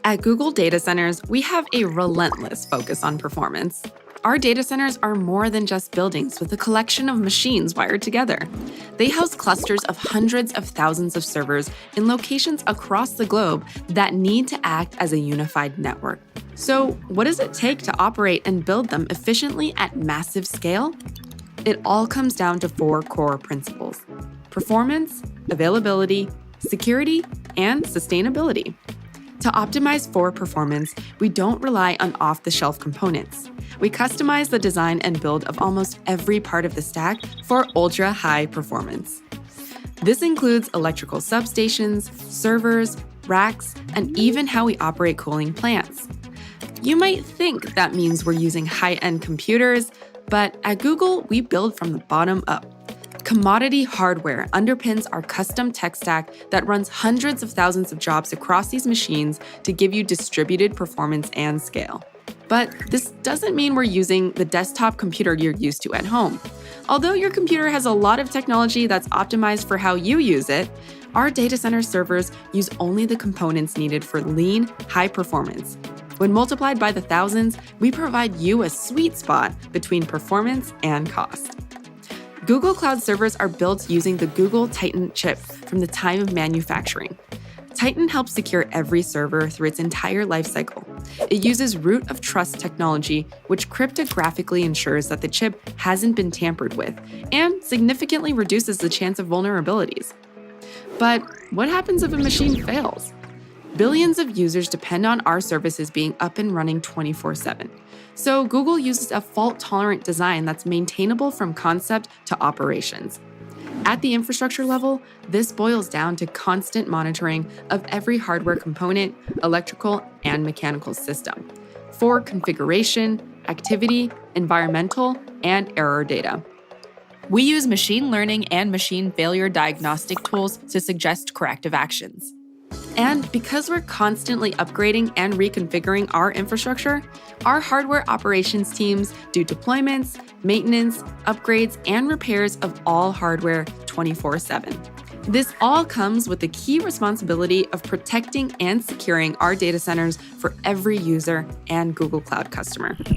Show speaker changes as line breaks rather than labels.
At Google Data Centers, we have a relentless focus on performance. Our data centers are more than just buildings with a collection of machines wired together. They house clusters of hundreds of thousands of servers in locations across the globe that need to act as a unified network. So, what does it take to operate and build them efficiently at massive scale? It all comes down to four core principles: performance, availability, security, and sustainability. To optimize for performance, we don't rely on off-the-shelf components. We customize the design and build of almost every part of the stack for ultra-high performance. This includes electrical substations, servers, racks, and even how we operate cooling plants. You might think that means we're using high-end computers, but at Google, we build from the bottom up. Commodity hardware underpins our custom tech stack that runs hundreds of thousands of jobs across these machines to give you distributed performance and scale. But this doesn't mean we're using the desktop computer you're used to at home. Although your computer has a lot of technology that's optimized for how you use it, our data center servers use only the components needed for lean, high performance. When multiplied by the thousands, we provide you a sweet spot between performance and cost. Google Cloud servers are built using the Google Titan chip from the time of manufacturing. Titan helps secure every server through its entire lifecycle. It uses root of trust technology, which cryptographically ensures that the chip hasn't been tampered with and significantly reduces the chance of vulnerabilities. But what happens if a machine fails? Billions of users depend on our services being up and running 24/7. So Google uses a fault-tolerant design that's maintainable from concept to operations. At the infrastructure level, this boils down to constant monitoring of every hardware component, electrical, and mechanical system for configuration, activity, environmental, and error data. We use machine learning and machine failure diagnostic tools to suggest corrective actions. And because we're constantly upgrading and reconfiguring our infrastructure, our hardware operations teams do deployments, maintenance, upgrades, and repairs of all hardware 24/7. This all comes with the key responsibility of protecting and securing our data centers for every user and Google Cloud customer.